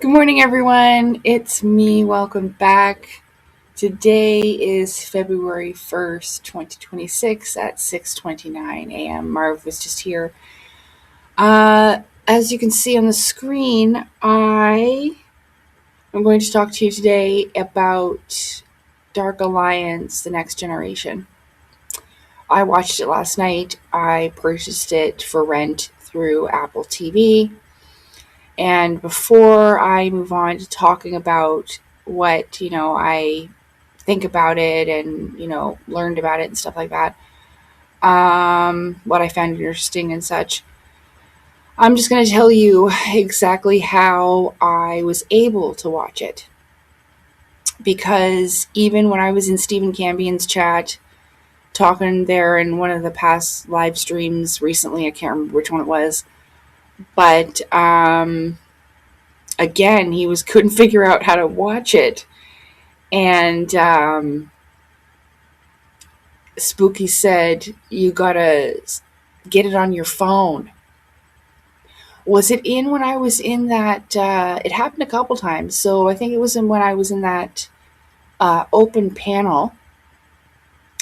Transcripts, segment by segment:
Good morning, everyone. It's me. Welcome back. Today is February 1st, 2026 at 6:29 a.m. Marv was just here. As you can see on the screen, I am going to talk to you today about Dark Alliance: The Next Generation. I watched it last night. I purchased it for rent through Apple TV. And before I move on to talking about what, I think about it and, learned about it and stuff like that, what I found interesting and such, I'm just going to tell you exactly how I was able to watch it. Because even when I was in Stephen Cambion's chat, talking there in one of the past live streams recently, I can't remember which one it was, but again, he couldn't figure out how to watch it. And Spooky said, you gotta get it on your phone. Was it in when I was in that? It happened a couple times. So I think it was when I was in that open panel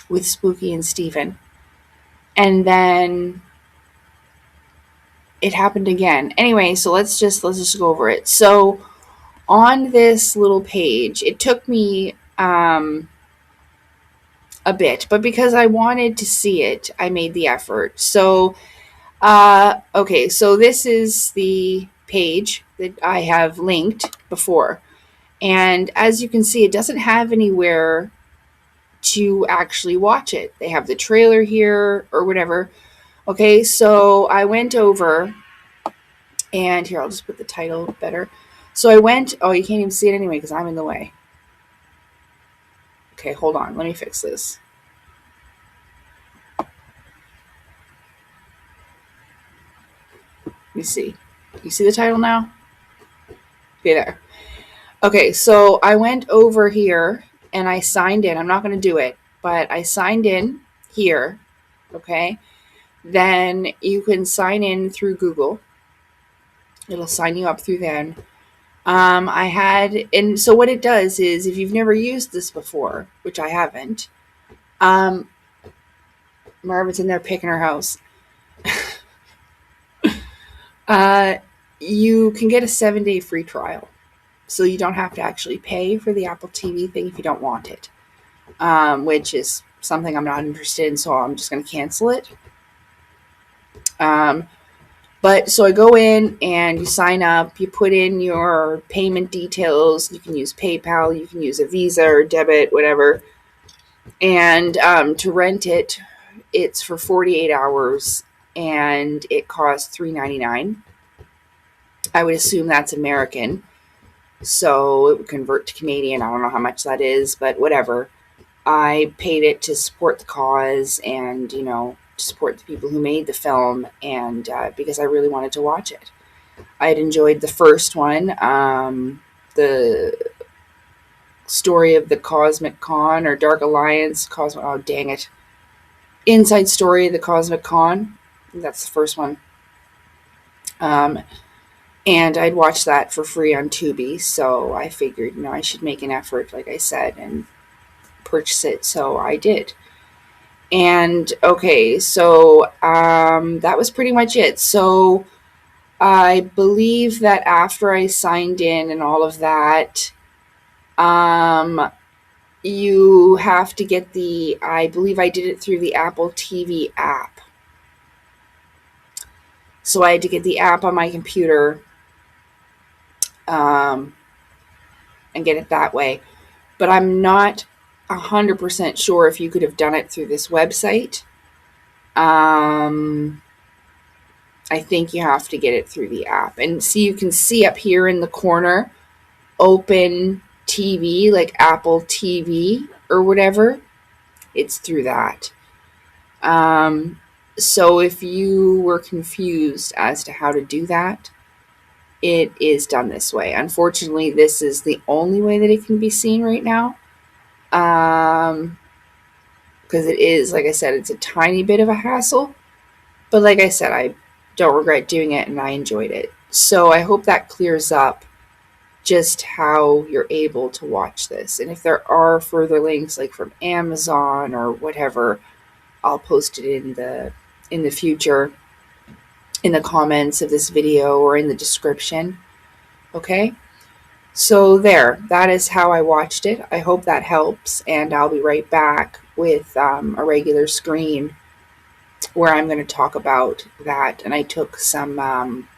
with Spooky and Steven. And then it happened again. Anyway, so let's just go over it. So on this little page, it took me a bit, but because I wanted to see it, I made the effort. So, okay, so this is the page that I have linked before. And as you can see, it doesn't have anywhere to actually watch it. They have the trailer here or whatever. Okay, so I went over, and here, I'll just put the title better. So I went, oh, you can't even see it anyway because I'm in the way. Okay, hold on. Let me fix this. Let me see. You see the title now? Okay, there. Okay, so I went over here and I signed in. I'm not going to do it, but I signed in here. Okay. Then you can sign in through Google. It'll sign you up through then. And so what it does is, if you've never used this before, which I haven't, Marvin's in there picking her house. You can get a 7-day free trial. So you don't have to actually pay for the Apple TV thing if you don't want it, which is something I'm not interested in, so I'm just going to cancel it. But so I go in and you sign up, you put in your payment details. You can use PayPal, you can use a Visa or debit, whatever. And to rent it, it's for 48 hours and it costs $3.99. I would assume that's American. So it would convert to Canadian. I don't know how much that is, but whatever. I paid it to support the cause and, to support the people who made the film, and because I really wanted to watch it. I had enjoyed the first one, the story of the Cosmic Con or Dark Alliance. Oh, dang it. Inside Story of the Cosmic Con. That's the first one. And I'd watched that for free on Tubi, so I figured, I should make an effort, like I said, and purchase it. So I did. And okay, so that was pretty much it. So I believe that after I signed in and all of that, you have to get I believe I did it through the Apple TV app. So I had to get the app on my computer and get it that way. But I'm not 100% sure if you could have done it through this website. I think you have to get it through the app. And see, you can see up here in the corner, Open TV, like Apple TV or whatever. It's through that. So if you were confused as to how to do that, it is done this way. Unfortunately, this is the only way that it can be seen right now. Because it is, like I said, it's a tiny bit of a hassle. But like I said, I don't regret doing it and I enjoyed it. So I hope that clears up just how you're able to watch this. And if there are further links, like from Amazon or whatever, I'll post it in the future in the comments of this video or in the description. Okay? So there, that is how I watched it. I hope that helps, and I'll be right back with a regular screen where I'm going to talk about that. And I took some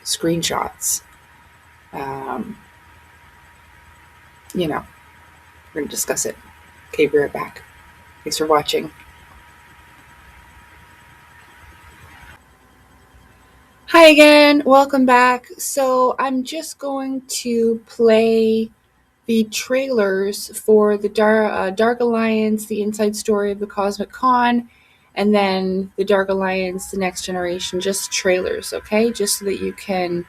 screenshots. We're going to discuss it. Okay, be right back. Thanks for watching. Hi again, welcome back. So I'm just going to play the trailers for the Dark Alliance, the inside story of the Cosmic Con, and then the Dark Alliance, the Next Generation, just trailers, okay? Just so that you can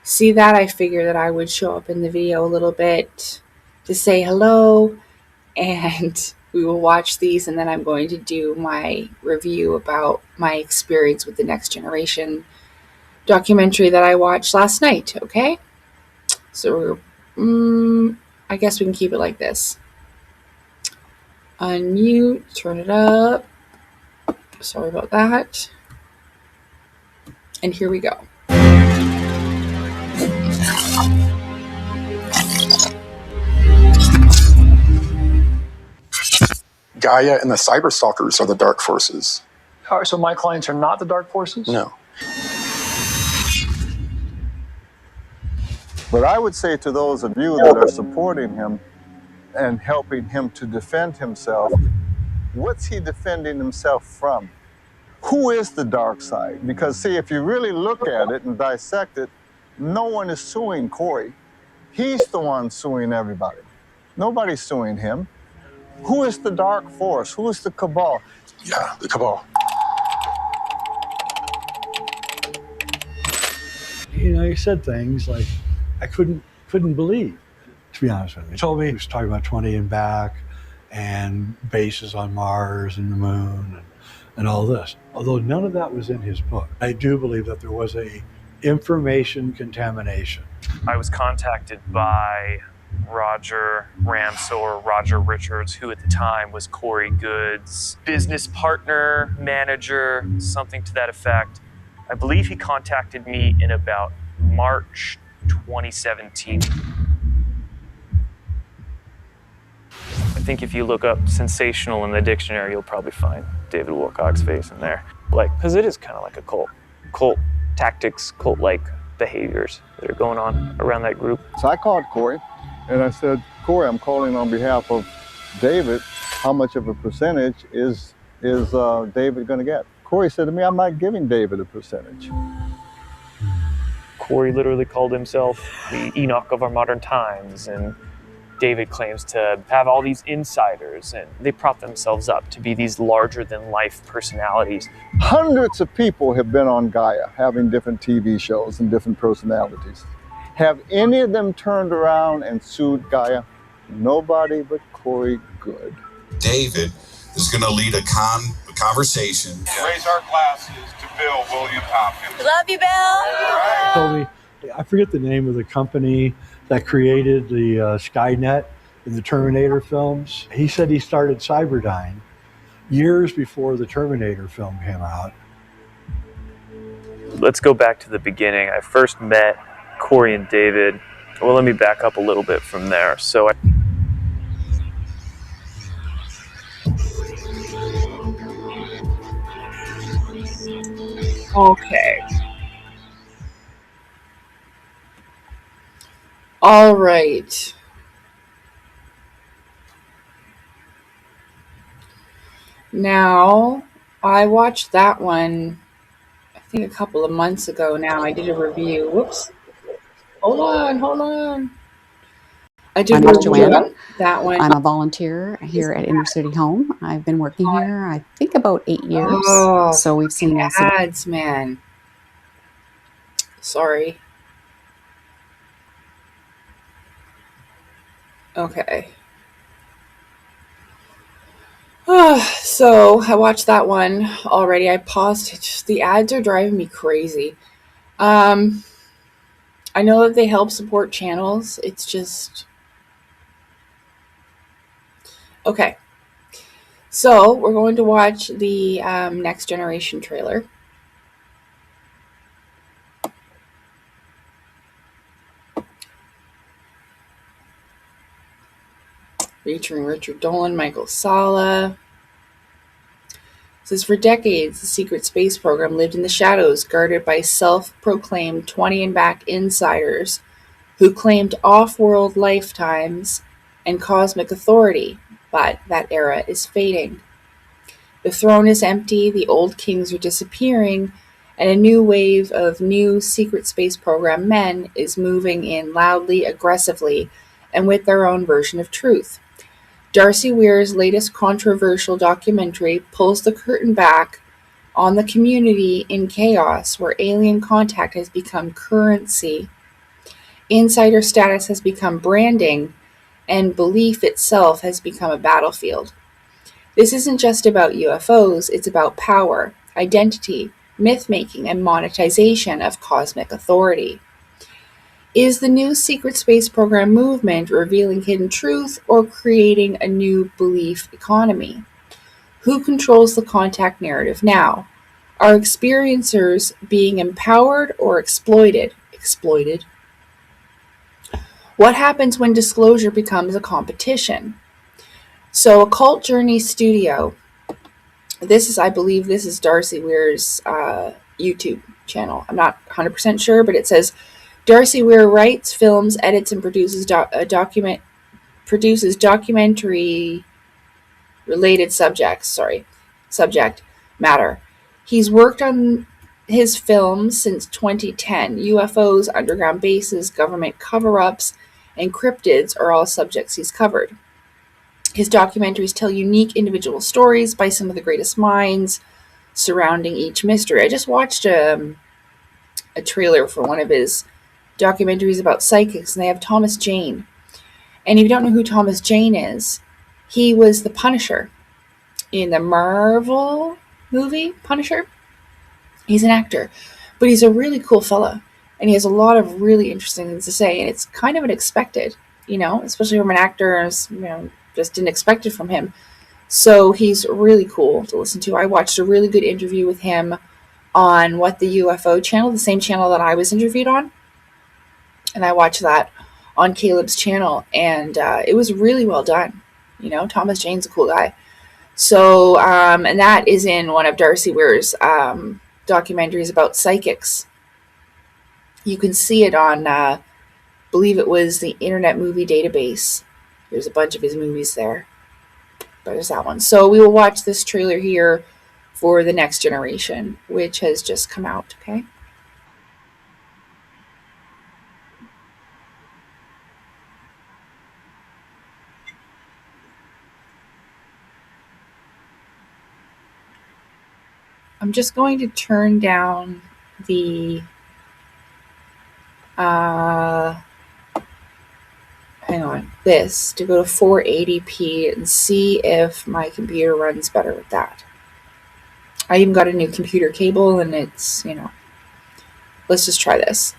see that. I figure that I would show up in the video a little bit to say hello, and we will watch these, and then I'm going to do my review about my experience with the Next Generation documentary that I watched last night, okay? So I guess we can keep it like this. Unmute, turn it up. Sorry about that. And here we go. Gaia and the Cyberstalkers are the dark forces. All right, so my clients are not the dark forces? No. But I would say to those of you that are supporting him and helping him to defend himself, what's he defending himself from? Who is the dark side? Because see, if you really look at it and dissect it, no one is suing Corey. He's the one suing everybody. Nobody's suing him. Who is the dark force? Who is the cabal? Yeah, the cabal. He said things like I couldn't believe, to be honest with you. He told me he was talking about 20 and back and bases on Mars and the moon and all this. Although none of that was in his book. I do believe that there was a information contamination. I was contacted by Roger Ramsell or Roger Richards, who at the time was Corey Good's business partner, manager, something to that effect. I believe he contacted me in about March 2017. I think if you look up sensational in the dictionary, you'll probably find David Wilcock's face in there. Because it is kind of like a cult tactics, cult-like behaviors that are going on around that group. So I called Corey and I said, Corey, I'm calling on behalf of David. How much of a percentage is David going to get? Corey said to me, I'm not giving David a percentage. Corey literally called himself the Enoch of our modern times, and David claims to have all these insiders, and they prop themselves up to be these larger-than-life personalities. Hundreds of people have been on Gaia, having different TV shows and different personalities. Have any of them turned around and sued Gaia? Nobody but Corey Good. David is going to lead a conversation. Raise our glasses to Bill William Hopkins. Love you, Bill. Told me, I forget the name of the company that created the Skynet in the Terminator films. He said he started Cyberdyne years before the Terminator film came out. Let's go back to the beginning. I first met Corey and David. Well, let me back up a little bit from there. Okay. All right. Now, I watched that one, I think a couple of months ago now. I did a review. Whoops. Hold on. I did My a name's review Joanna. on that one. I'm a volunteer here at Inner City Home. I've been working here, I think, about 8 years. Oh, So we've seen this. ads, man. Sorry. Okay. So I watched that one already. I paused it. The ads are driving me crazy. I know that they help support channels. It's just okay. So we're going to watch the Next Generation trailer. Featuring Richard Dolan, Michael Sala. It says, for decades, the secret space program lived in the shadows, guarded by self-proclaimed 20 and back insiders who claimed off-world lifetimes and cosmic authority. But that era is fading. The throne is empty, the old kings are disappearing, and a new wave of new secret space program men is moving in loudly, aggressively, and with their own version of truth. Darcy Weir's latest controversial documentary pulls the curtain back on the community in chaos where alien contact has become currency, insider status has become branding, and belief itself has become a battlefield. This isn't just about UFOs, it's about power, identity, myth-making, and monetization of cosmic authority. Is the new secret space program movement revealing hidden truth or creating a new belief economy? Who controls the contact narrative now? Are experiencers being empowered or exploited? Exploited. What happens when disclosure becomes a competition? So, Occult Journey Studio. I believe this is Darcy Weir's YouTube channel. I'm not 100% sure, but it says Darcy Weir writes, films, edits, and produces documentary related subject matter. He's worked on his films since 2010. UFOs, underground bases, government cover-ups, and cryptids are all subjects he's covered. His documentaries tell unique individual stories by some of the greatest minds surrounding each mystery. I just watched a trailer for one of his documentaries about psychics, and they have Thomas Jane. And if you don't know who Thomas Jane is, he was the Punisher in the Marvel movie Punisher. He's an actor, but he's a really cool fella, and he has a lot of really interesting things to say, and it's kind of unexpected, especially from an actor, just didn't expect it from him. So he's really cool to listen to. I watched a really good interview with him on What the UFO channel, the same channel that I was interviewed on, and I watched that on Caleb's channel, and it was really well done. Thomas Jane's a cool guy. So, and that is in one of Darcy Weir's documentaries about psychics. You can see it on, believe it was the Internet Movie Database. There's a bunch of his movies there. But there's that one. So we will watch this trailer here for The Next Generation, which has just come out, okay? I'm just going to turn down the this to go to 480p and see if my computer runs better with that. I even got a new computer cable, and it's, let's just try this.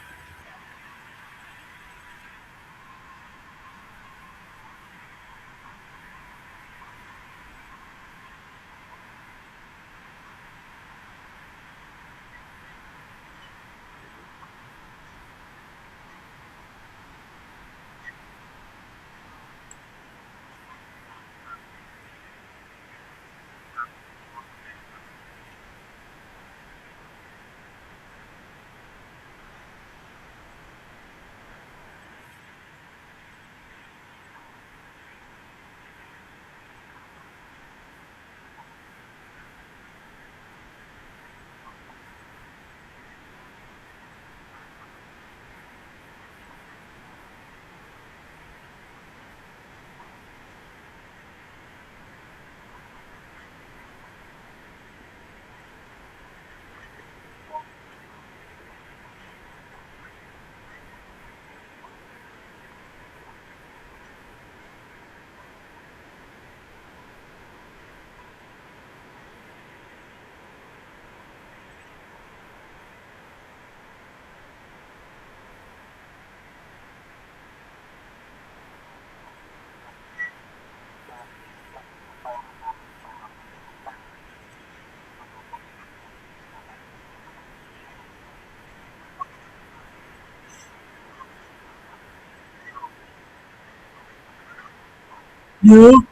No.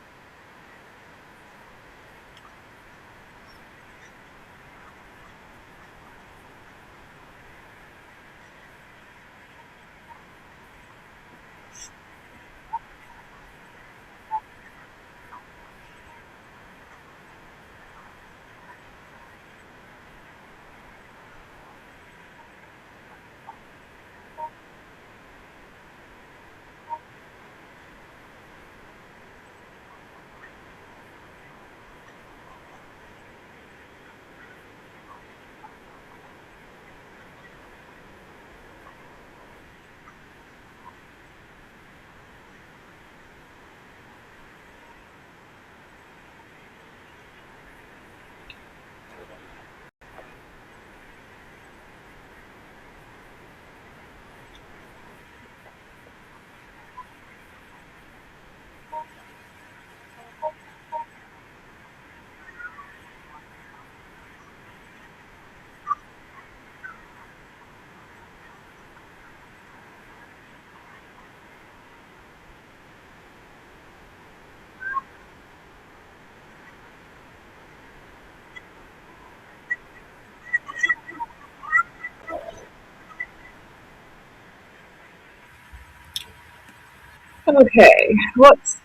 Okay. Whoops.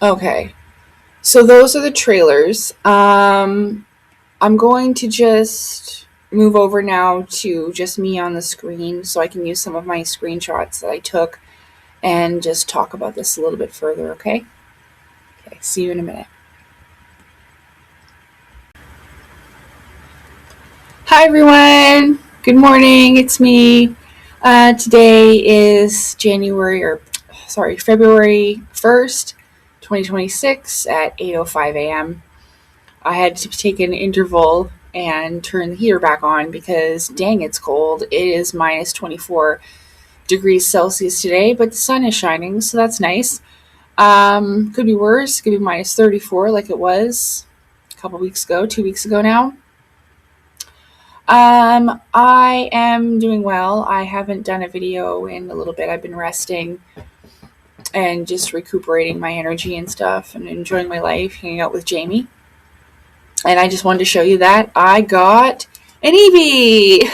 Okay. So those are the trailers. I'm going to just move over now to just me on the screen so I can use some of my screenshots that I took and just talk about this a little bit further, okay? Okay, see you in a minute. Hi everyone! Good morning, it's me. Today is February 1st, 2026 at 8:05 a.m. I had to take an interval and turn the heater back on because dang, it's cold. It is minus 24 degrees Celsius today, but the sun is shining, so that's nice. Could be worse. Could be minus 34 like it was a couple weeks ago, 2 weeks ago now. I am doing well. I haven't done a video in a little bit. I've been resting and just recuperating my energy and stuff and enjoying my life, hanging out with Jamie. And I just wanted to show you that I got an Eevee.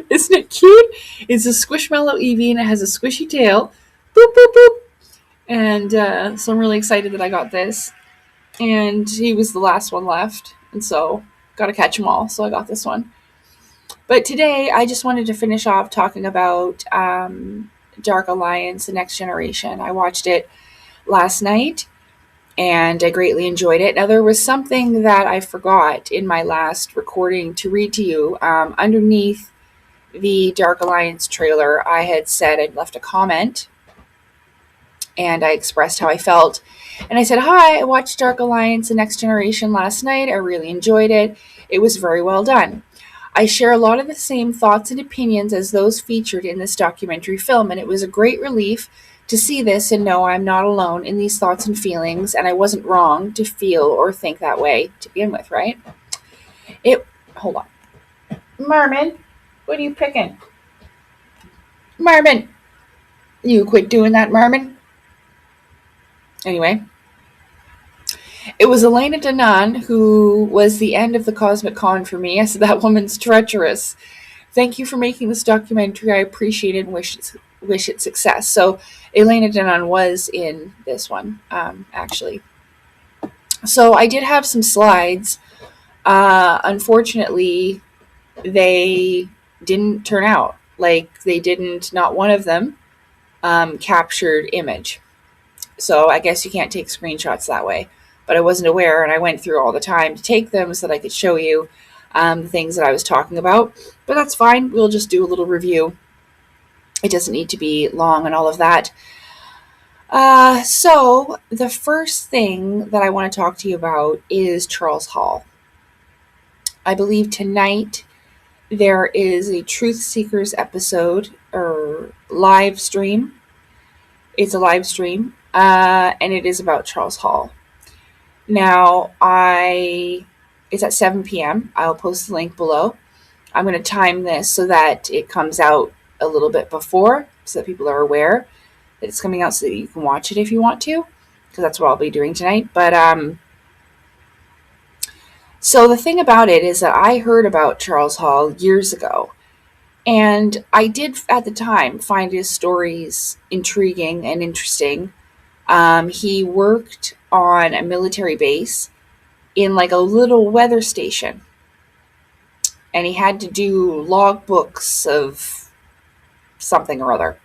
Isn't it cute? It's a Squishmallow Eevee and it has a squishy tail. Boop, boop, boop. And so I'm really excited that I got this. And he was the last one left. And so got to catch them all. So I got this one. But today I just wanted to finish off talking about Dark Alliance, The Next Generation. I watched it last night and I greatly enjoyed it. Now, there was something that I forgot in my last recording to read to you. Underneath the Dark Alliance trailer, I had said I'd left a comment and I expressed how I felt. And I said, hi, I watched Dark Alliance, The Next Generation last night. I really enjoyed it. It was very well done. I share a lot of the same thoughts and opinions as those featured in this documentary film, and it was a great relief to see this and know I'm not alone in these thoughts and feelings, and I wasn't wrong to feel or think that way to begin with, right? Hold on. Merman, what are you picking? Merman, you quit doing that, Merman. Anyway, it was Elena Danan who was the end of the Cosmic Con for me. I said, that woman's treacherous. Thank you for making this documentary. I appreciate it and wish it success. So Elena Danan was in this one, actually. So I did have some slides. Unfortunately, they didn't turn out. Not one of them captured image. So I guess you can't take screenshots that way. But I wasn't aware, and I went through all the time to take them so that I could show you the things that I was talking about. But that's fine. We'll just do a little review. It doesn't need to be long and all of that. So the first thing that I want to talk to you about is Charles Hall. I believe tonight there is a Truth Seekers episode or live stream. It's a live stream, and it is about Charles Hall. Now, it's at 7 p.m. I'll post the link below. I'm going to time this so that it comes out a little bit before, so that people are aware. that it's coming out so that you can watch it if you want to, because that's what I'll be doing tonight. But so the thing about it is that I heard about Charles Hall years ago, and I did at the time find his stories intriguing and interesting. He worked on a military base in like a little weather station, and he had to do logbooks of something or other.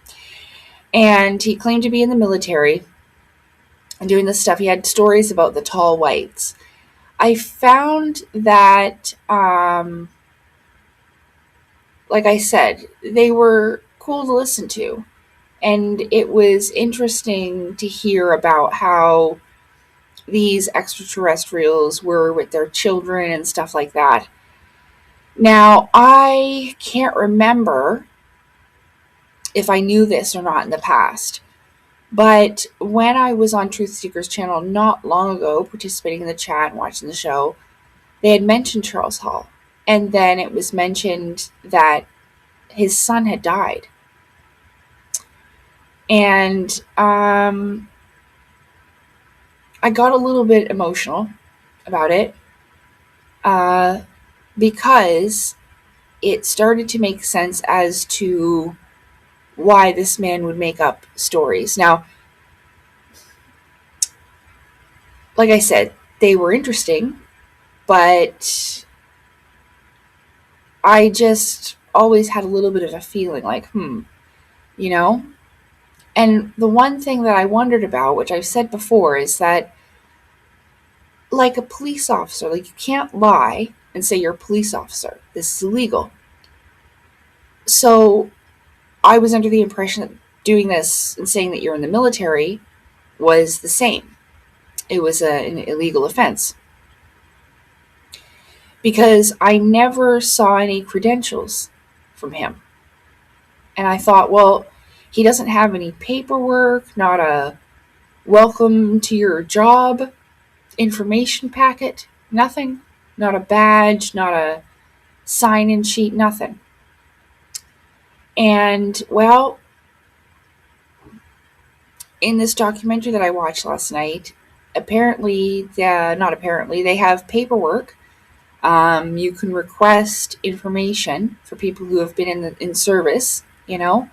And he claimed to be in the military and doing this stuff. He had stories about the tall whites. I found that, like I said, they were cool to listen to. And it was interesting to hear about how these extraterrestrials were with their children and stuff like that. Now, I can't remember if I knew this or not in the past, but when I was on Truth Seeker's channel not long ago, participating in the chat and watching the show, they had mentioned Charles Hall. And then it was mentioned that his son had died. And I got a little bit emotional about it because it started to make sense as to why this man would make up stories. Now, like I said, they were interesting, but I just always had a little bit of a feeling like, you know? And the one thing that I wondered about, which I've said before, is that, like a police officer, like you can't lie and say you're a police officer. This is illegal. So I was under the impression that doing this and saying that you're in the military was the same. It was an illegal offense. Because I never saw any credentials from him. And I thought, well, he doesn't have any paperwork, not a welcome to your job information packet, nothing. Not a badge, not a sign-in sheet, nothing. And, well, in this documentary that I watched last night, apparently, they have paperwork. You can request information for people who have been in service, whether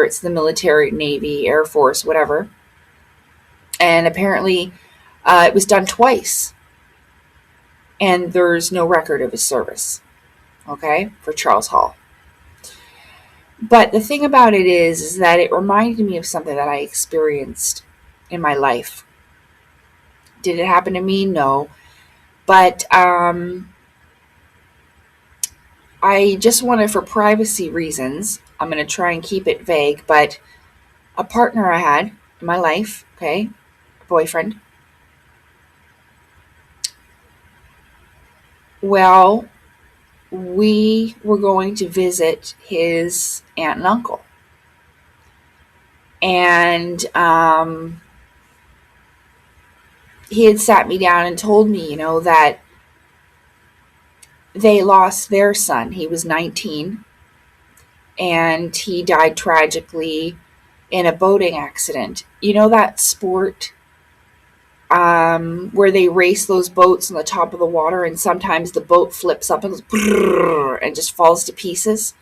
it's the military, Navy, Air Force, whatever. And apparently it was done twice. And there's no record of his service, okay, for Charles Hall. But the thing about it is that it reminded me of something that I experienced in my life. Did it happen to me? No. But I just wanted, for privacy reasons, I'm going to try and keep it vague, but a partner I had in my life, okay, a boyfriend, well, we were going to visit his aunt and uncle. And he had sat me down and told me, that they lost their son. He was 19, and he died tragically in a boating accident. You know that sport where they race those boats on the top of the water, and sometimes the boat flips up and goes brrr, and just falls to pieces?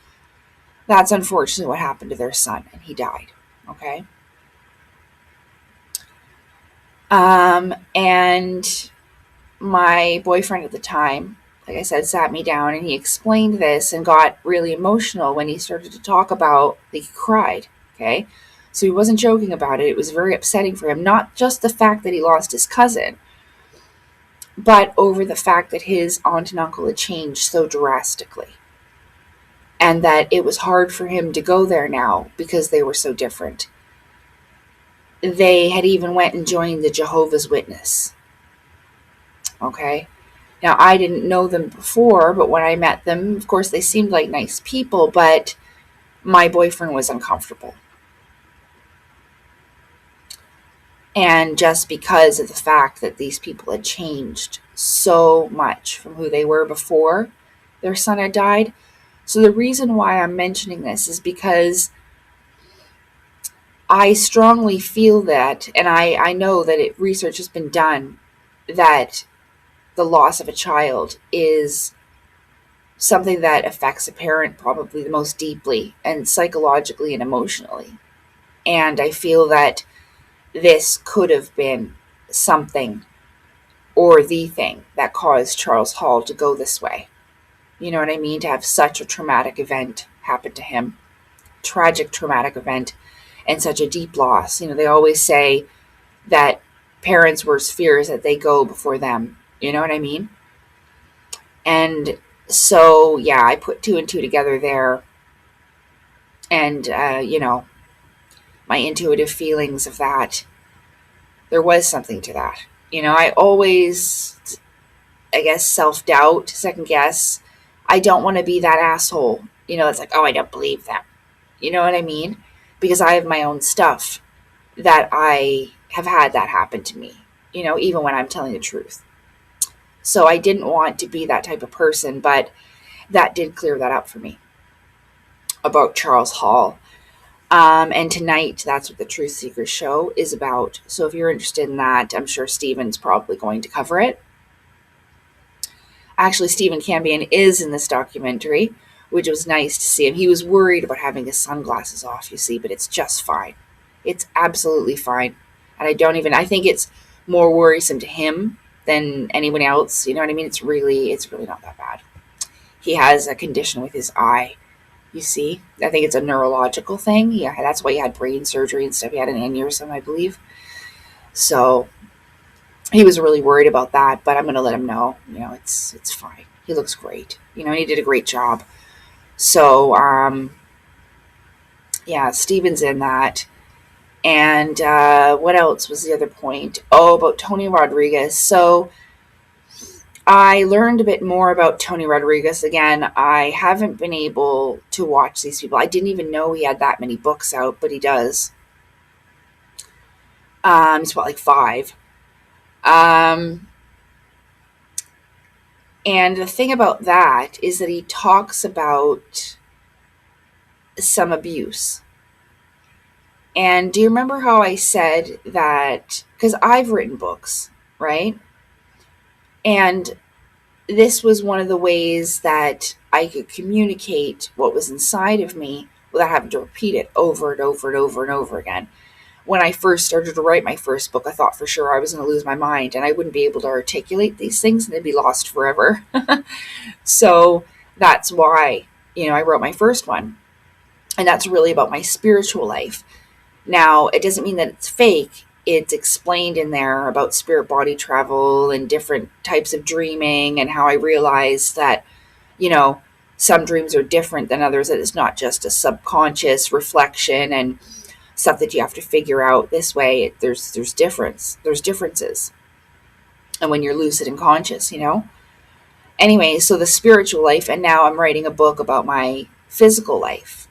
That's unfortunately what happened to their son, and he died. Okay? And my boyfriend at the time, like I said, sat me down and he explained this and got really emotional when he started to talk about, he cried, okay? So he wasn't joking about it. It was very upsetting for him. Not just the fact that he lost his cousin, but over the fact that his aunt and uncle had changed so drastically. And that it was hard for him to go there now because they were so different. They had even went and joined the Jehovah's Witness. Okay? Now, I didn't know them before, but when I met them, of course, they seemed like nice people, but my boyfriend was uncomfortable. And just because of the fact that these people had changed so much from who they were before their son had died. So the reason why I'm mentioning this is because I strongly feel that, and I know that research has been done, that the loss of a child is something that affects a parent probably the most deeply, and psychologically and emotionally. And I feel that this could have been something, or the thing, that caused Charles Hall to go this way. You know what I mean? To have such a traumatic event happen to him. Tragic, traumatic event, and such a deep loss. They always say that parents' worst fear is that they go before them. You know what I mean? And so, yeah, I put two and two together there. And, my intuitive feelings of that, there was something to that. I always, I guess, self-doubt, second guess. I don't want to be that asshole. It's like, oh, I don't believe them. You know what I mean? Because I have my own stuff that I have had that happen to me, even when I'm telling the truth. So I didn't want to be that type of person, but that did clear that up for me about Charles Hall. And tonight, that's what the Truth Seekers show is about. So if you're interested in that, I'm sure Stephen's probably going to cover it. Actually, Stephen Cambion is in this documentary, which was nice to see him. He was worried about having his sunglasses off, you see, but it's just fine. It's absolutely fine. And I think it's more worrisome to him than anyone else. You know what I mean? It's really not that bad. He has a condition with his eye, you see. I think it's a neurological thing. Yeah, that's why he had brain surgery and stuff. He had an aneurysm, I believe. So he was really worried about that, but I'm going to let him know, it's fine. He looks great. And he did a great job. So, yeah, Stephen's in that. And what else was the other point? Oh, about Tony Rodriguez. So I learned a bit more about Tony Rodriguez. Again, I haven't been able to watch these people. I didn't even know he had that many books out, but he does. He's about like 5. And the thing about that is that he talks about some abuse. And do you remember how I said that, because I've written books, right? And this was one of the ways that I could communicate what was inside of me without having to repeat it over and over and over and over again. When I first started to write my first book, I thought for sure I was going to lose my mind and I wouldn't be able to articulate these things and they'd be lost forever. So that's why, I wrote my first one. And that's really about my spiritual life. Now, it doesn't mean that it's fake. It's explained in there about spirit body travel and different types of dreaming and how I realized that, some dreams are different than others, that it's not just a subconscious reflection and stuff that you have to figure out this way. There's differences. And when you're lucid and conscious, Anyway, so the spiritual life, and now I'm writing a book about my physical life,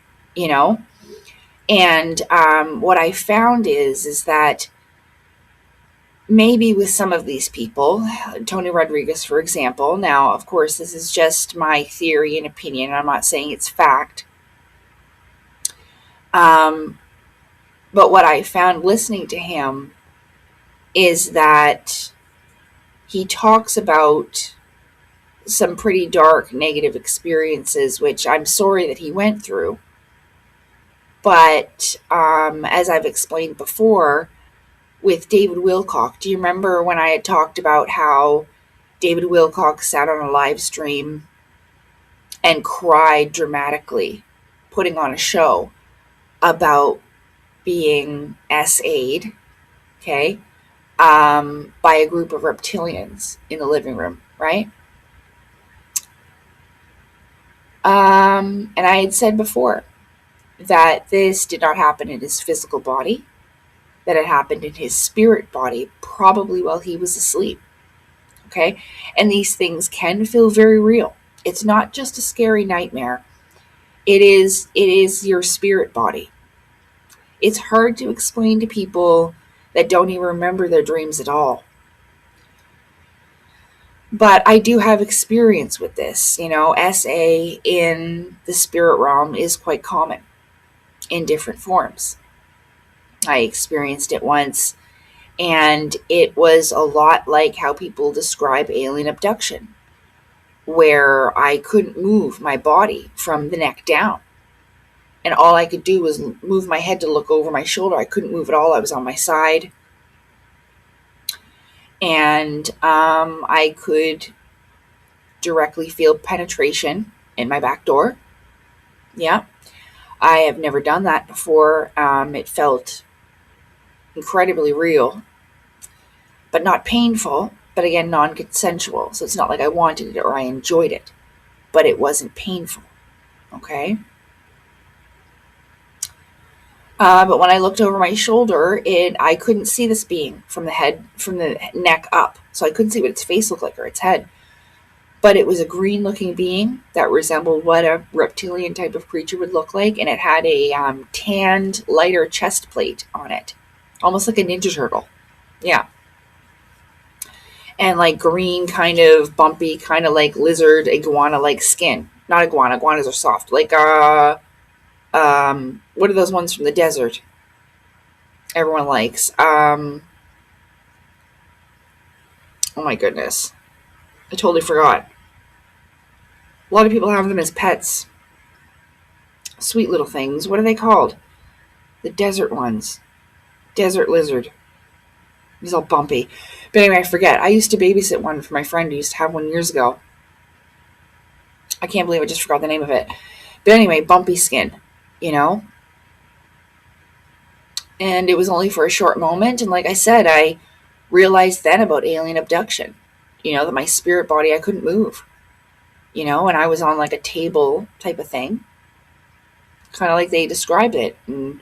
And what I found is that maybe with some of these people, Tony Rodriguez, for example, now, of course, this is just my theory and opinion. I'm not saying it's fact. But what I found listening to him is that he talks about some pretty dark, negative experiences, which I'm sorry that he went through. But as I've explained before, with David Wilcock, do you remember when I had talked about how David Wilcock sat on a live stream and cried dramatically, putting on a show about being SA'd, okay, by a group of reptilians in the living room, right? And I had said before that this did not happen in his physical body, that it happened in his spirit body, probably while he was asleep. Okay? And these things can feel very real. It's not just a scary nightmare. It is your spirit body. It's hard to explain to people that don't even remember their dreams at all. But I do have experience with this. SA in the spirit realm is quite common in different forms. I experienced it once, and it was a lot like how people describe alien abduction, where I couldn't move my body from the neck down. And all I could do was move my head to look over my shoulder. I couldn't move at all. I was on my side. And I could directly feel penetration in my back door. Yeah. I have never done that before. It felt incredibly real, but not painful, but again, non-consensual. So it's not like I wanted it or I enjoyed it, but it wasn't painful. Okay. But when I looked over my shoulder, I couldn't see this being from the neck up. So I couldn't see what its face looked like or its head. But it was a green looking being that resembled what a reptilian type of creature would look like. And it had a tanned, lighter chest plate on it, almost like a Ninja Turtle. Yeah. And like green, kind of bumpy, kind of like lizard, iguana like skin. Not iguana. Iguanas are soft. Like, what are those ones from the desert? Everyone likes. Oh my goodness. I totally forgot. A lot of people have them as pets. Sweet little things. What are they called? The desert ones. Desert lizard. He's all bumpy. But anyway, I forget. I used to babysit one for my friend who used to have one years ago. I can't believe I just forgot the name of it. But anyway, bumpy skin, you know? And it was only for a short moment. And like I said, I realized then about alien abduction. You know, that my spirit body, I couldn't move. You know, and I was on like a table type of thing. Kind of like they described it. And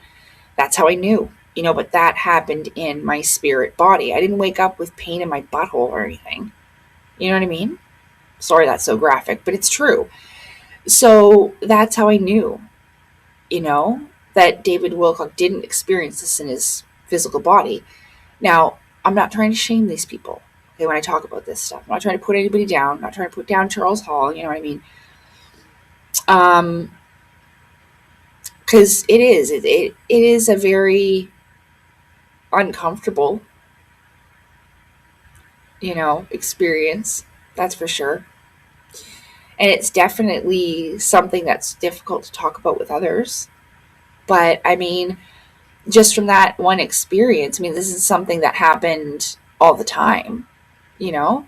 that's how I knew. You know, but that happened in my spirit body. I didn't wake up with pain in my butthole or anything. You know what I mean? Sorry that's so graphic, but it's true. So that's how I knew, you know, that David Wilcock didn't experience this in his physical body. Now, I'm not trying to shame these people, okay, when I talk about this stuff. I'm not trying to put anybody down. I'm not trying to put down Charles Hall, you know what I mean? Because it is a very uncomfortable, you know, experience. That's for sure. And it's definitely something that's difficult to talk about with others. But I mean, just from that one experience, I mean, this is something that happened all the time, you know?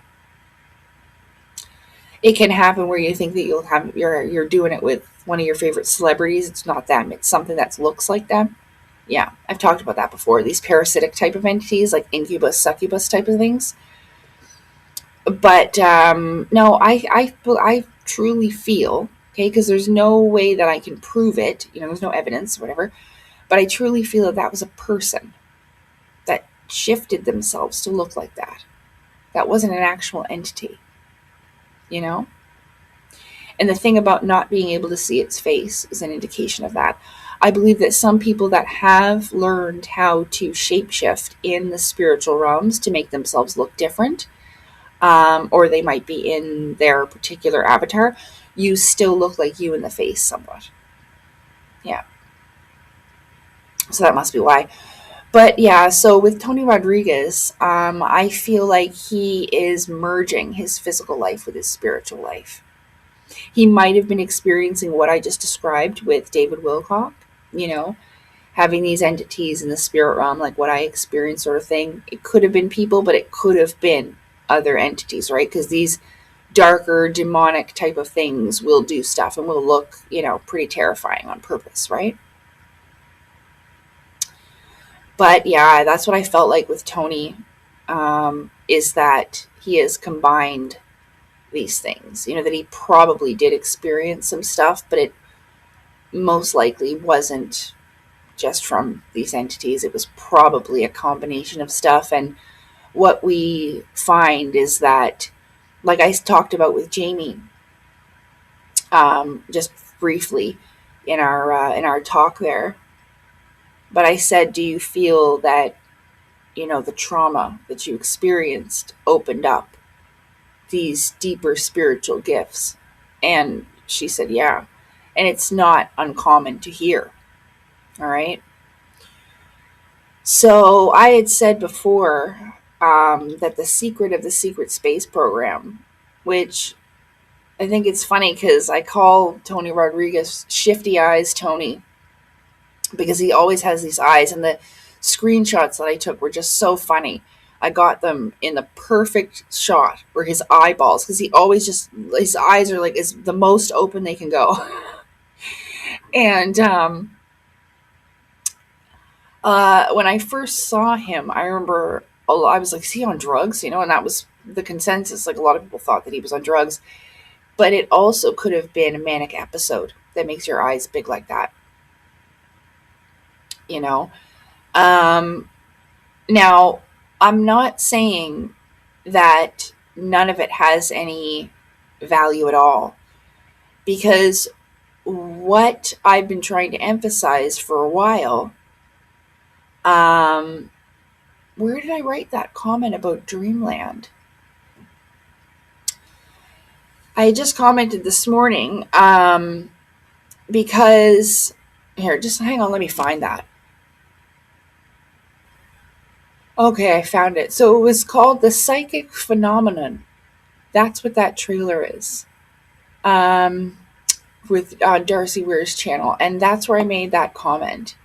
It can happen where you think that you're doing it with one of your favorite celebrities. It's not them. It's something that looks like them. Yeah, I've talked about that before. These parasitic type of entities, like incubus, succubus type of things. But no, I truly feel, okay, because there's no way that I can prove it. You know, there's no evidence, whatever. But I truly feel that was a person that shifted themselves to look like that. That wasn't an actual entity, you know? And the thing about not being able to see its face is an indication of that. I believe that some people that have learned how to shapeshift in the spiritual realms to make themselves look different, or they might be in their particular avatar, you still look like you in the face somewhat. Yeah. So that must be why. But yeah, so with Tony Rodriguez, I feel like he is merging his physical life with his spiritual life. He might have been experiencing what I just described with David Wilcock, you know, having these entities in the spirit realm, like what I experienced sort of thing. It could have been people, but it could have been other entities, right? Because these darker, demonic type of things will do stuff and will look, you know, pretty terrifying on purpose, right? But yeah, that's what I felt like with Tony, is that he has combined these things. You know, that he probably did experience some stuff, but it most likely wasn't just from these entities. It was probably a combination of stuff. And what we find is that, like I talked about with Jamie, just briefly in our talk there, but I said, do you feel that, you know, the trauma that you experienced opened up these deeper spiritual gifts? And she said, yeah. And it's not uncommon to hear. All right. So I had said before that the secret of the secret space program, which I think it's funny because I call Tony Rodriguez Shifty Eyes Tony because he always has these eyes, and the screenshots that I took were just so funny. I got them in the perfect shot where his eyeballs, because he always just, his eyes are like, is the most open they can go. And when I first saw him, I remember I was like, is he on drugs? And that was the consensus. Like, a lot of people thought that he was on drugs, but it also could have been a manic episode that makes your eyes big like that. Now, I'm not saying that none of it has any value at all, because what I've been trying to emphasize for a while, where did I write that comment about Dreamland? I just commented this morning, because, here, just hang on, let me find that. Okay, I found it. So it was called The Psychic Phenomenon. That's what that trailer is. With Darcy Weir's channel. And that's where I made that comment.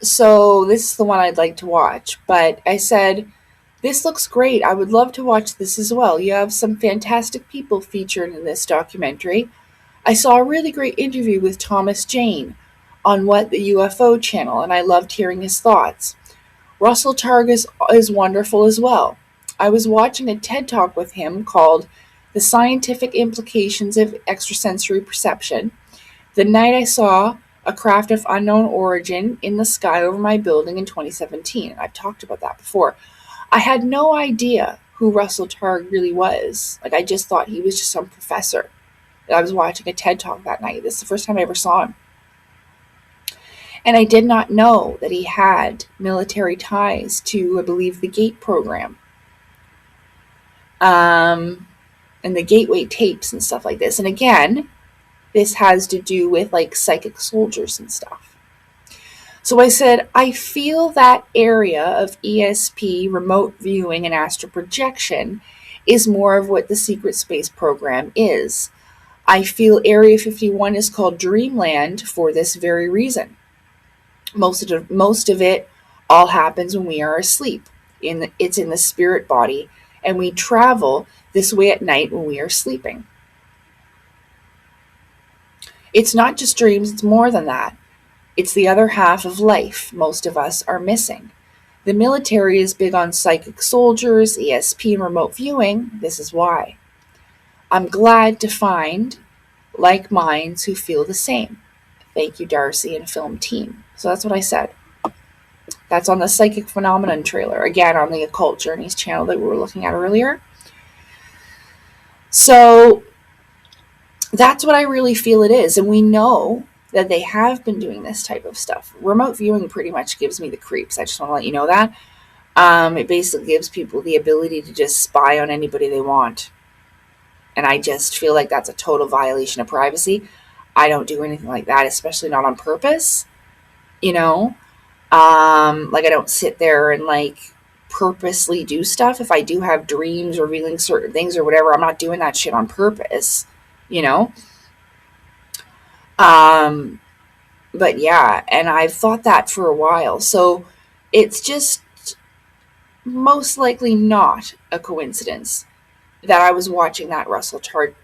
So this is the one I'd like to watch. But I said, this looks great. I would love to watch this as well. You have some fantastic people featured in this documentary. I saw a really great interview with Thomas Jane on What the UFO channel, and I loved hearing his thoughts. Russell Targ is wonderful as well. I was watching a TED Talk with him called The Scientific Implications of Extrasensory Perception the night I saw a craft of unknown origin in the sky over my building in 2017. I've talked about that before. I had no idea who Russell Targ really was. Like, I just thought he was just some professor. I was watching a TED Talk that night. This is the first time I ever saw him. And I did not know that he had military ties to, I believe, the GATE program. And the Gateway tapes and stuff like this. And again, this has to do with like psychic soldiers and stuff. So I said, I feel that area of ESP, remote viewing, and astral projection is more of what the secret space program is. I feel Area 51 is called Dreamland for this very reason. Most of it all happens when we are asleep. It's in the spirit body, and we travel this way at night when we are sleeping. It's not just dreams, it's more than that. It's the other half of life most of us are missing. The military is big on psychic soldiers, ESP, and remote viewing. This is why. I'm glad to find like minds who feel the same. Thank you, Darcy and film team. So that's what I said. That's on the Psychic Phenomenon trailer. Again, on the Occult Journeys channel that we were looking at earlier. So that's what I really feel it is. And we know that they have been doing this type of stuff. Remote viewing pretty much gives me the creeps. I just want to let you know that. It basically gives people the ability to just spy on anybody they want. And I just feel like that's a total violation of privacy. I don't do anything like that, especially not on purpose. Like, I don't sit there and like purposely do stuff. If I do have dreams revealing certain things or whatever, I'm not doing that shit on purpose, But yeah, and I've thought that for a while. So it's just most likely not a coincidence that I was watching that Russell Targ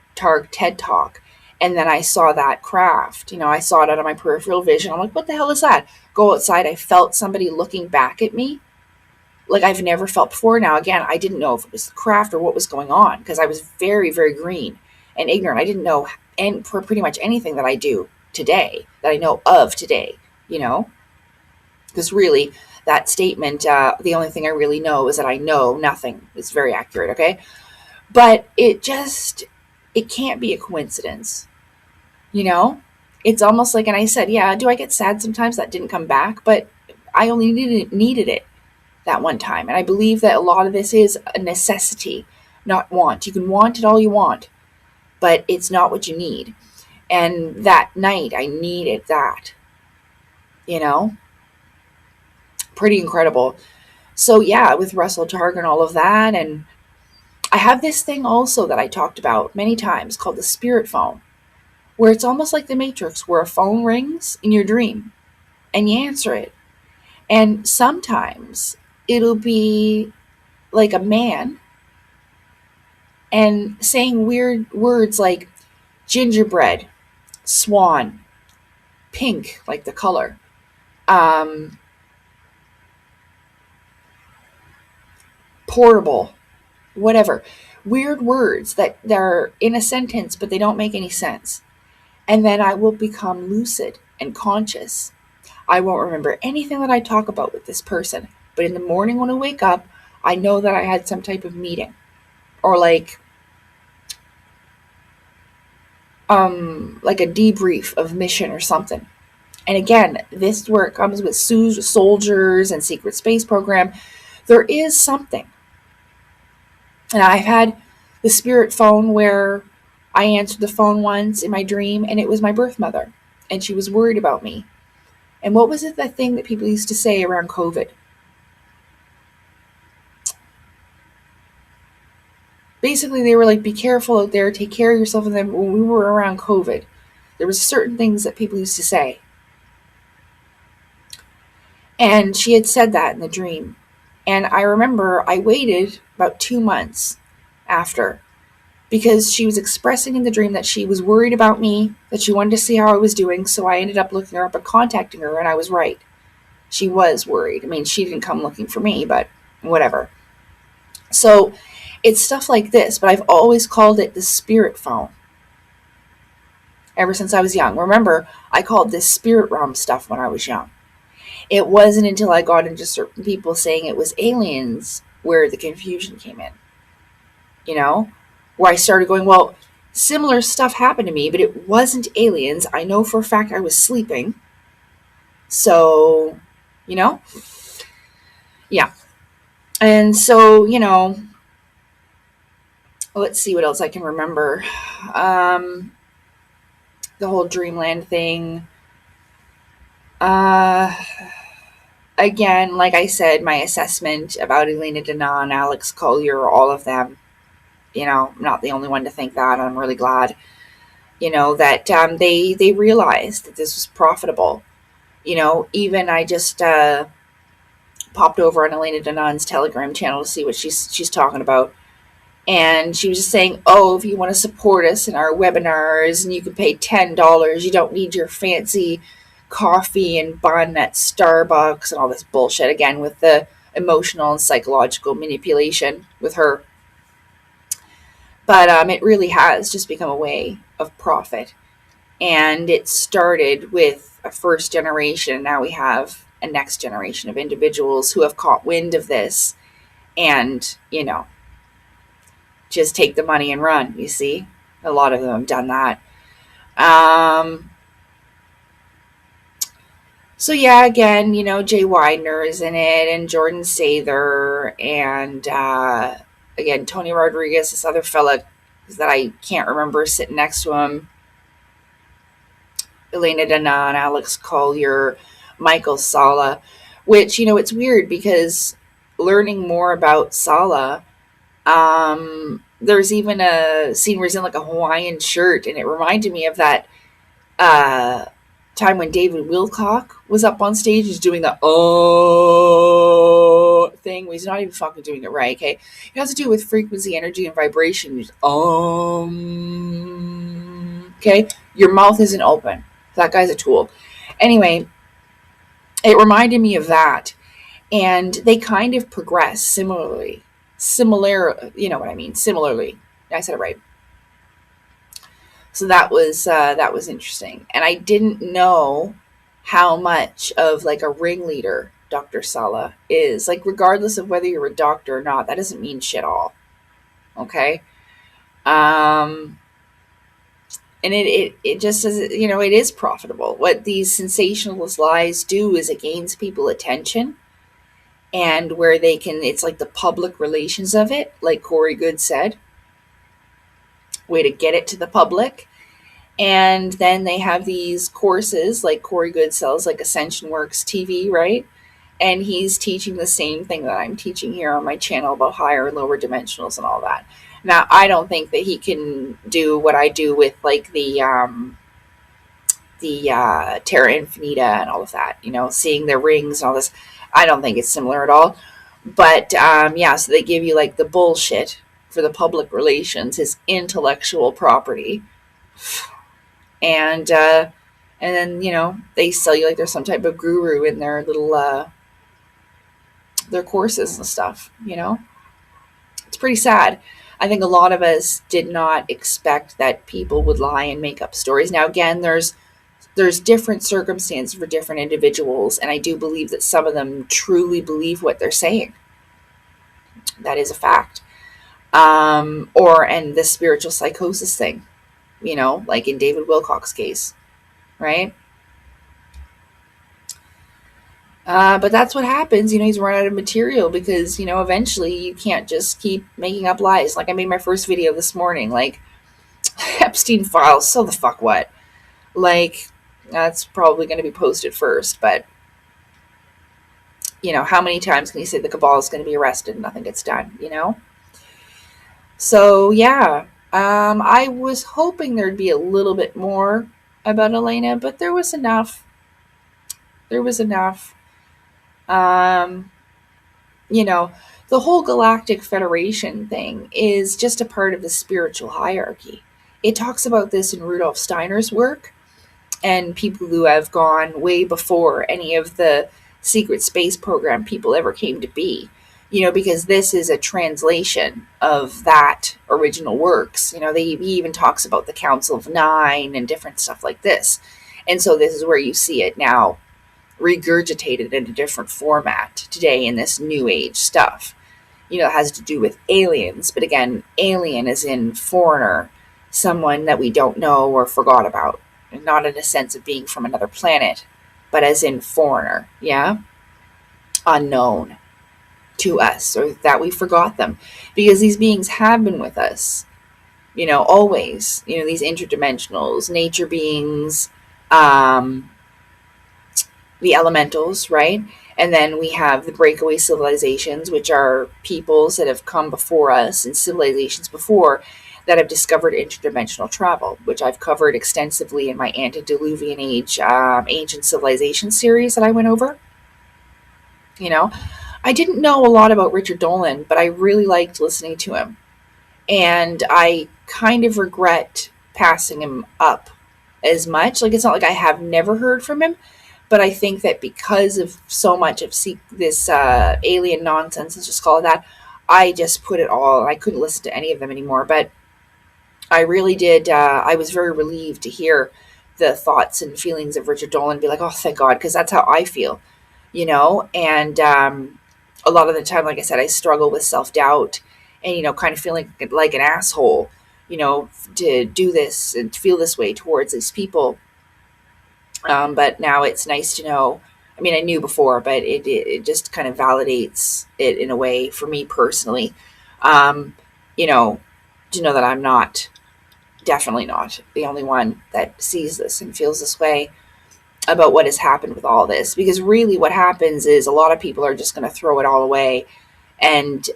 TED Talk, and then I saw that craft. I saw it out of my peripheral vision. I'm like, what the hell is that? Go outside, I felt somebody looking back at me like I've never felt before. Now, again, I didn't know if it was the craft or what was going on because I was very, very green and ignorant. I didn't know for pretty much anything that I do today, that I know of today, because really that statement, the only thing I really know is that I know nothing. It's very accurate, okay? But it can't be a coincidence, It's almost like, and I said, yeah, do I get sad sometimes that didn't come back? But I only needed it that one time. And I believe that a lot of this is a necessity, not want. You can want it all you want, but it's not what you need. And that night I needed that, pretty incredible. So yeah, with Russell Targ and all of that. And I have this thing also that I talked about many times called the spirit phone, where it's almost like the Matrix, where a phone rings in your dream and you answer it. And sometimes it'll be like a man and saying weird words like gingerbread, swan, pink, like the color, portable, whatever. Weird words that they're in a sentence, but they don't make any sense. And then I will become lucid and conscious. I won't remember anything that I talk about with this person, but in the morning when I wake up, I know that I had some type of meeting or like a debrief of mission or something. And again, this work comes with soldiers and secret space program. There is something. And I've had the spirit phone where I answered the phone once in my dream and it was my birth mother and she was worried about me. And what was it, that thing that people used to say around COVID? Basically, they were like, be careful out there, take care of yourself. And then when we were around COVID, there was certain things that people used to say. And she had said that in the dream. And I remember I waited about 2 months after, because she was expressing in the dream that she was worried about me, that she wanted to see how I was doing. So I ended up looking her up and contacting her, and I was right. She was worried. I mean, she didn't come looking for me, but whatever. So it's stuff like this, but I've always called it the spirit phone ever since I was young. Remember, I called this spirit realm stuff when I was young. It wasn't until I got into certain people saying it was aliens where the confusion came in. You know, where I started going, well, similar stuff happened to me, but it wasn't aliens. I know for a fact I was sleeping. So, you know, yeah. And so, you know, let's see what else I can remember. The whole Dreamland thing. Again, like I said, my assessment about Elena Denon, Alex Collier, all of them, you know, I'm not the only one to think that. I'm really glad, you know, that they realized that this was profitable. You know, even I just popped over on Elena Denon's Telegram channel to see what she's talking about. And she was just saying, oh, if you want to support us in our webinars and you can pay $10, you don't need your fancy coffee and bun at Starbucks and all this bullshit, again, with the emotional and psychological manipulation with her. But it really has just become a way of profit. And it started with a first generation. Now we have a next generation of individuals who have caught wind of this and, you know, just take the money and run, you see. A lot of them have done that. So yeah, again, you know, Jay Widener is in it, and Jordan Sather, and again, Tony Rodriguez, this other fella that I can't remember sitting next to him, Elena Denon, Alex Collier, Michael Sala, which, you know, it's weird because learning more about Sala, there's even a scene where he's in like a Hawaiian shirt, and it reminded me of that time when David Wilcock was up on stage. He's doing the oh thing. He's not even fucking doing it right, okay? It has to do with frequency, energy, and vibration. He's, okay? Your mouth isn't open. That guy's a tool. Anyway, it reminded me of that. And they kind of progress similarly. You know what I mean? Similarly. I said it right. So that was interesting. And I didn't know how much of like a ringleader Dr. Sala is. Like, regardless of whether you're a doctor or not, that doesn't mean shit all. Okay? And it just says, you know, it is profitable. What these sensationalist lies do is it gains people attention. And where they can, it's like the public relations of it, like Corey Good said. Way to get it to the public. And then they have these courses like Corey Good sells, like Ascension Works TV, right? And he's teaching the same thing that I'm teaching here on my channel about higher and lower dimensionals and all that. Now, I don't think that he can do what I do with like the Terra Infinita and all of that, seeing their rings and all this. I don't think it's similar at all. But yeah, so they give you like the bullshit for the public relations, his intellectual property. And then, they sell you like there's some type of guru in their little their courses and stuff, It's pretty sad. I think a lot of us did not expect that people would lie and make up stories. Now, again, there's different circumstances for different individuals, and I do believe that some of them truly believe what they're saying. That is a fact. And the spiritual psychosis thing, like in David Wilcock's case, right? But that's what happens. He's run out of material because, eventually you can't just keep making up lies. Like I made my first video this morning, like Epstein files, so the fuck what? Like, that's probably going to be posted first, but how many times can you say the cabal is going to be arrested and nothing gets done, So, yeah, I was hoping there'd be a little bit more about Elena, but there was enough. The whole Galactic Federation thing is just a part of the spiritual hierarchy. It talks about this in Rudolf Steiner's work and people who have gone way before any of the secret space program people ever came to be. Because this is a translation of that original works. He even talks about the Council of Nine and different stuff like this. And so this is where you see it now regurgitated in a different format today in this new age stuff. It has to do with aliens. But again, alien is in foreigner, someone that we don't know or forgot about. And not in a sense of being from another planet, but as in foreigner, yeah? Unknown to us, or that we forgot them. Because these beings have been with us, always. These interdimensionals, nature beings, the elementals, right? And then we have the breakaway civilizations, which are peoples that have come before us and civilizations before that have discovered interdimensional travel, which I've covered extensively in my Antediluvian Age Ancient Civilization series that I went over. I didn't know a lot about Richard Dolan, but I really liked listening to him. And I kind of regret passing him up as much. Like, it's not like I have never heard from him, but I think that because of so much of this alien nonsense, let's just call it that, I just put it all, I couldn't listen to any of them anymore. But I really did, I was very relieved to hear the thoughts and feelings of Richard Dolan, be like, oh, thank God, because that's how I feel, and a lot of the time, like I said, I struggle with self-doubt and, kind of feeling like an asshole, to do this and feel this way towards these people. But now it's nice to know. I mean, I knew before, but it just kind of validates it in a way for me personally, to know that I'm definitely not the only one that sees this and feels this way about what has happened with all this. Because really what happens is a lot of people are just going to throw it all away and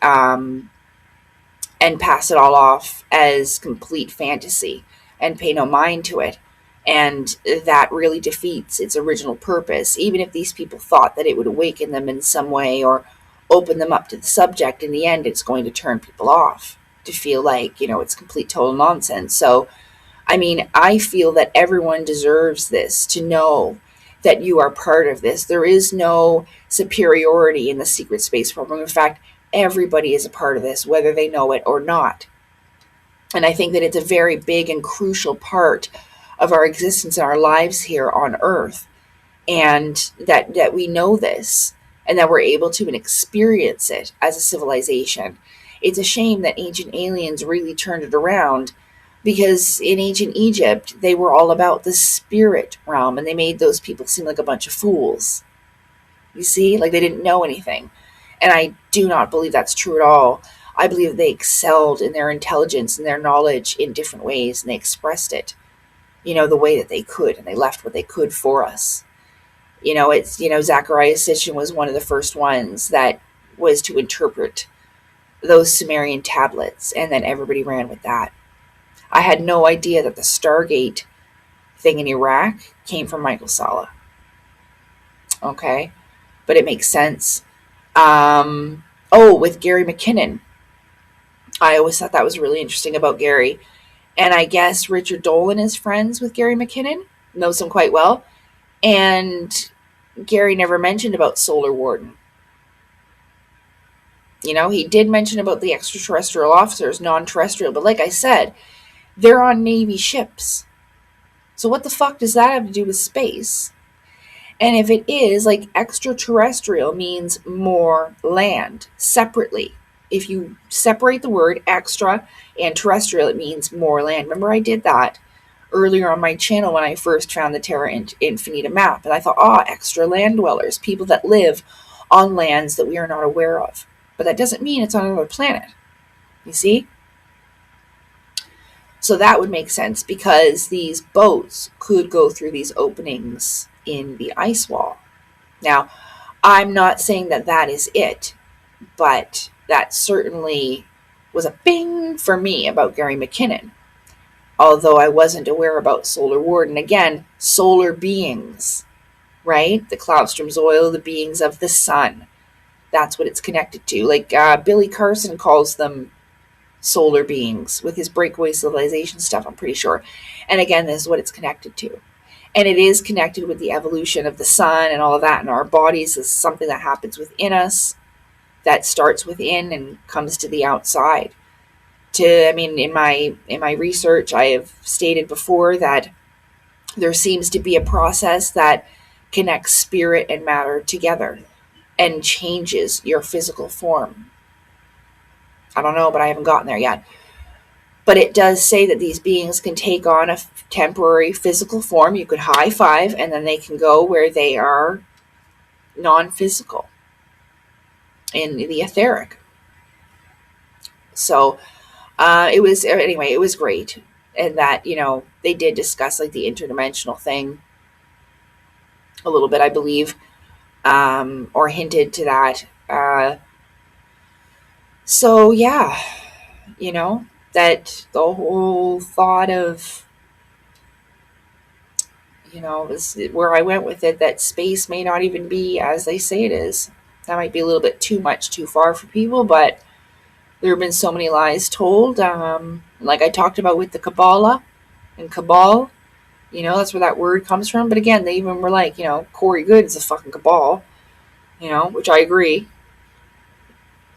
pass it all off as complete fantasy and pay no mind to it. And that really defeats its original purpose. Even if these people thought that it would awaken them in some way or open them up to the subject, in the end, it's going to turn people off to feel like, it's complete total nonsense. So, I mean, I feel that everyone deserves this, to know that you are part of this. There is no superiority in the secret space program. In fact, everybody is a part of this, whether they know it or not. And I think that it's a very big and crucial part of our existence and our lives here on Earth. And that we know this and that we're able to experience it as a civilization. It's a shame that ancient aliens really turned it around, because in ancient Egypt, they were all about the spirit realm, and they made those people seem like a bunch of fools. You see, like they didn't know anything. And I do not believe that's true at all. I believe that they excelled in their intelligence and their knowledge in different ways, and they expressed it, the way that they could, and they left what they could for us. Zacharias Sitchin was one of the first ones that was to interpret those Sumerian tablets, and then everybody ran with that. I had no idea that the Stargate thing in Iraq came from Michael Salla. Okay, but it makes sense. With Gary McKinnon, I always thought that was really interesting about Gary. And I guess Richard Dolan is friends with Gary McKinnon, knows him quite well. And Gary never mentioned about Solar Warden. He did mention about the extraterrestrial officers, non-terrestrial. But like I said, they're on Navy ships. So what the fuck does that have to do with space? And if it is, like, extraterrestrial means more land, separately. If you separate the word extra and terrestrial, it means more land. Remember, I did that earlier on my channel when I first found the Terra Infinita map. And I thought, extra land dwellers, people that live on lands that we are not aware of. But that doesn't mean it's on another planet. You see? So that would make sense, because these boats could go through these openings in the ice wall. Now, I'm not saying that that is it, but that certainly was a bing for me about Gary McKinnon. Although I wasn't aware about Solar Warden. Again, solar beings, right? The Cloudstrom's oil, the beings of the sun. That's what it's connected to. Like Billy Carson calls them solar beings with his breakaway civilization stuff, I'm pretty sure. And again, this is what it's connected to. And it is connected with the evolution of the sun and all of that in our bodies. Is something that happens within us, that starts within and comes to the outside. In my research, I have stated before that there seems to be a process that connects spirit and matter together and changes your physical form. I don't know, but I haven't gotten there yet. But it does say that these beings can take on a temporary physical form. You could high five, and then they can go where they are non-physical in the etheric. So it was great. And that, they did discuss like the interdimensional thing a little bit, I believe, or hinted to that. So yeah, that the whole thought of, was where I went with it, that space may not even be as they say it is. That might be a little bit too far for people, but there have been so many lies told. Like I talked about with the Kabbalah and Cabal, that's where that word comes from. But again, they even were like, Corey Good's a fucking Cabal, which I agree.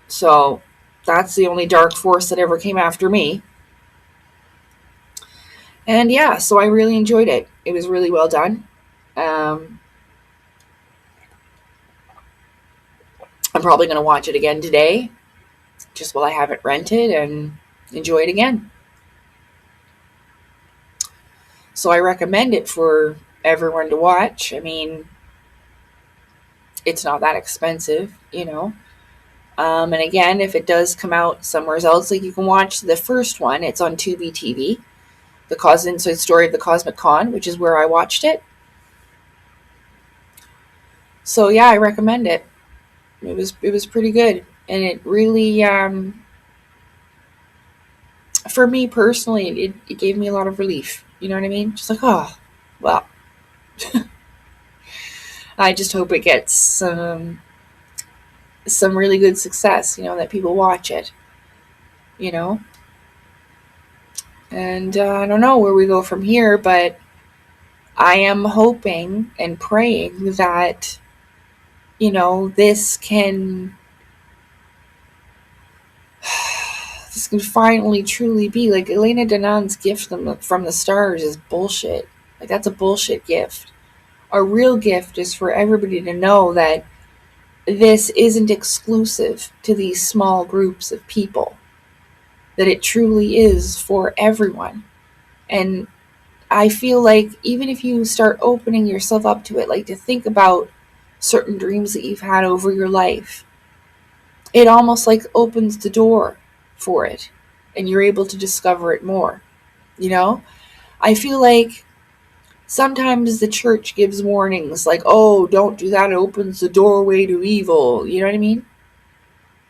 So that's the only dark force that ever came after me. And yeah, so I really enjoyed it. It was really well done. I'm probably going to watch it again today, just while I have it rented, and enjoy it again. So I recommend it for everyone to watch. I mean, it's not that expensive, And again, if it does come out somewhere else, like you can watch the first one. It's on Tubi TV. The Inside Story of the Cosmic Con, which is where I watched it. So yeah, I recommend it. It was pretty good, and it really, for me personally, it gave me a lot of relief. You know what I mean? Just like, oh, well, I just hope it gets some really good success. That people watch it. And I don't know where we go from here, but I am hoping and praying that, this can finally truly be like Elena Danan's gift from the stars is bullshit. Like, that's a bullshit gift. A real gift is for everybody to know that this isn't exclusive to these small groups of people, that it truly is for everyone. And I feel like even if you start opening yourself up to it, like to think about certain dreams that you've had over your life, it almost like opens the door for it, and you're able to discover it more. I feel like sometimes the church gives warnings like, oh, don't do that, it opens the doorway to evil. You know what I mean?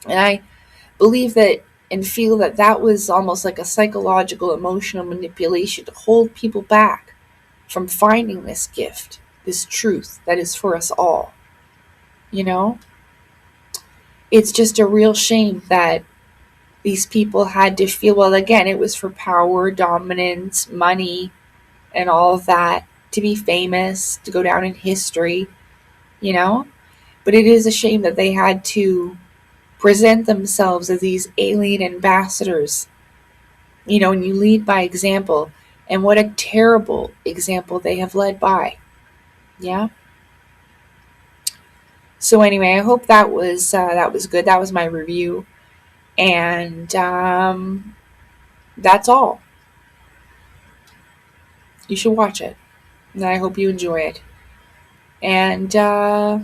And I believe that and feel that that was almost like a psychological, emotional manipulation to hold people back from finding this gift, this truth that is for us all. You know? It's just a real shame that these people had to feel, well, again, it was for power, dominance, money, and all of that, to be famous, to go down in history, you know? But it is a shame that they had to present themselves as these alien ambassadors, you know, and you lead by example. And what a terrible example they have led by. Yeah? So anyway, I hope that was good. That was my review. And that's all. You should watch it. And I hope you enjoy it. And I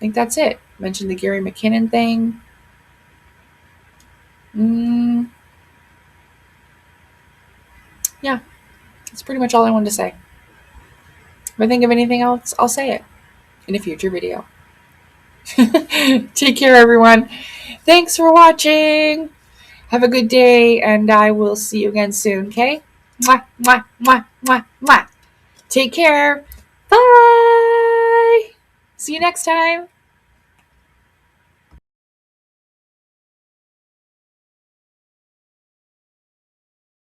think that's it. Mentioned the Gary McKinnon thing. Yeah, that's pretty much all I wanted to say. If I think of anything else, I'll say it in a future video. Take care, everyone. Thanks for watching. Have a good day, and I will see you again soon, okay? Mwah, mwah, mwah, mwah, mwah. Take care. Bye. See you next time.